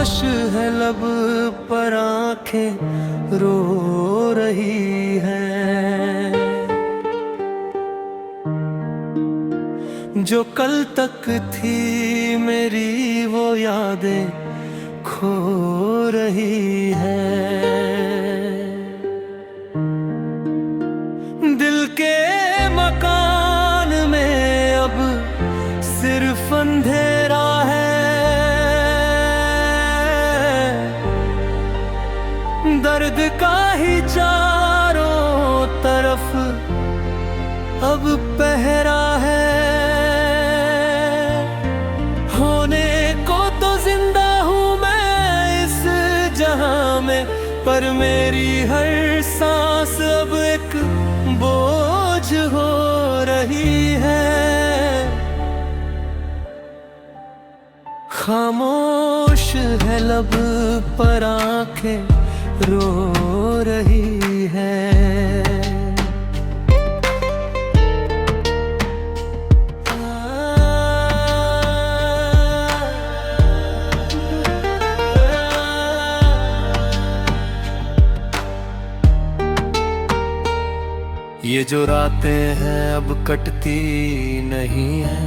खामोश है लब पर आंखें रो रही हैं। जो कल तक थी मेरी वो यादें खो रही हैं। दिल के मकान में अब सिर्फ अंधेरा है। दर्द का ही चारों तरफ अब पहरा है। होने को तो जिंदा हूँ मैं इस जहां में, पर मेरी हर सांस अब एक बोझ हो रही है। खामोश है लब पर आंखें रो रही है। ये जो रातें हैं अब कटती नहीं है।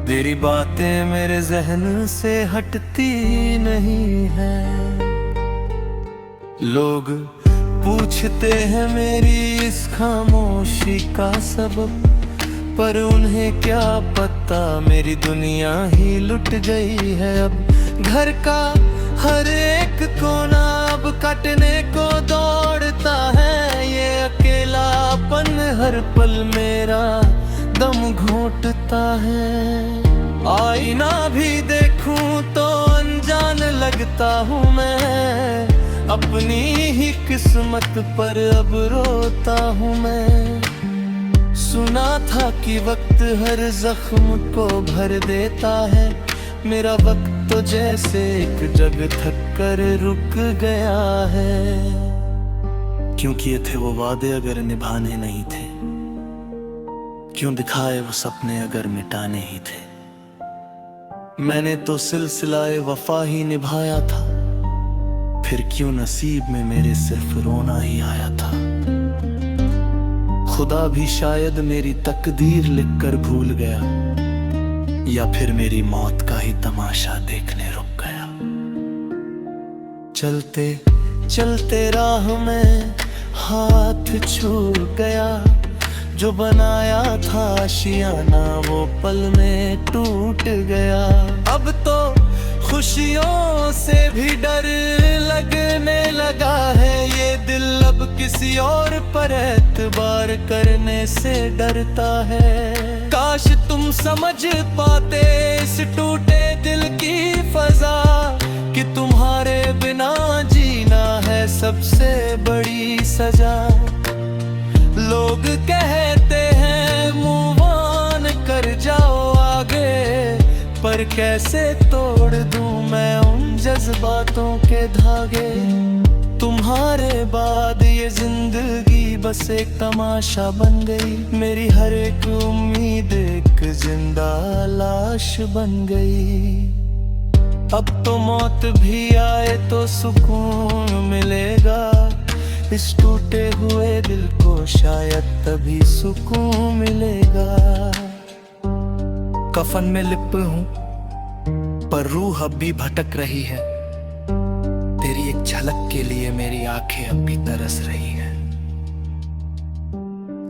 तेरी बातें मेरे जहन से हटती नहीं है। लोग पूछते हैं मेरी इस खामोशी का सबब, पर उन्हें क्या पता मेरी दुनिया ही लुट गई है। अब घर का हर एक कोना अब काटने को दौड़ता है। ये अकेलापन हर पल मेरा दम घोंटता है। आईना भी देखूं तो अनजान लगता हूँ मैं। अपनी ही किस्मत पर अब रोता हूँ मैं। सुना था कि वक्त हर जख्म को भर देता है। मेरा वक्त तो जैसे एक जग थक कर रुक गया है। क्योंकि ये थे वो वादे अगर निभाने नहीं थे, क्यों दिखाए वो सपने अगर मिटाने ही थे। मैंने तो सिलसिलाए वफा ही निभाया था, फिर क्यों नसीब में मेरे सिर्फ रोना ही आया था। खुदा भी शायद मेरी तकदीर लिखकर भूल गया, या फिर मेरी मौत का ही तमाशा देखने रुक गया। चलते चलते राह में हाथ छूट गया। जो बनाया था आशियाना वो पल में टूट गया। अब तो खुशियों से भी डर लगने लगा है। ये दिल अब किसी और पर एतबार करने से डरता है। काश तुम समझ पाते इस टूटे दिल की फजा, कि तुम्हारे बिना जीना है सबसे बड़ी सजा। लोग कहते हैं मूव ऑन कर जाओ आगे, पर कैसे तोड़ दूं मैं उन जज्बातों के धागे। तुम्हारे बाद ये जिंदगी बस एक तमाशा बन गई। मेरी हर एक उम्मीद एक जिंदा लाश बन गई। अब तो मौत भी आए तो सुकून मिलेगा। इस टूटे हुए दिल को शायद तभी सुकून मिलेगा। कफन में लिप्त हूँ पर रूह अब भी भटक रही है। तेरी एक झलक के लिए मेरी आंखें अब भी तरस रही हैं।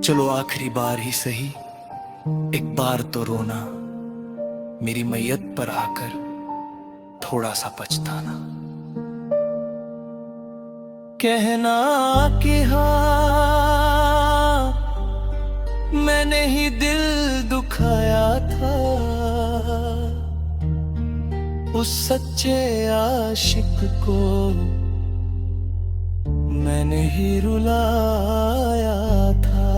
चलो आखिरी बार ही सही, एक बार तो रोना। मेरी मैयत पर आकर थोड़ा सा पछताना। कहना कि हाँ मैंने ही दिल दुखाया था, उस सच्चे आशिक को मैंने ही रुलाया था।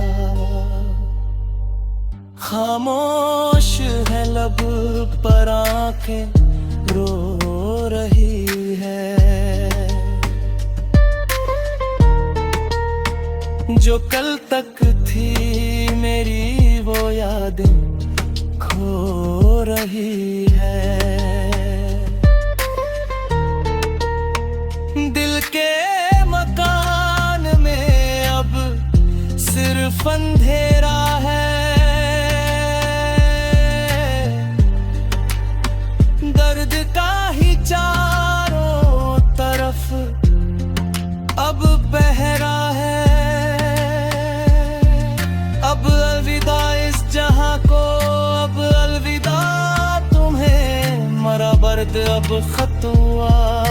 खामोश है लब पर आंखें रो रही है। जो कल तक थी मेरी वो यादें खो रही है। सिर्फ अंधेरा है, दर्द का ही चारों तरफ अब पहरा है। अब अलविदा इस जहां को, अब अलविदा तुम्हें, मरा बर्द अब खत्म हुआ।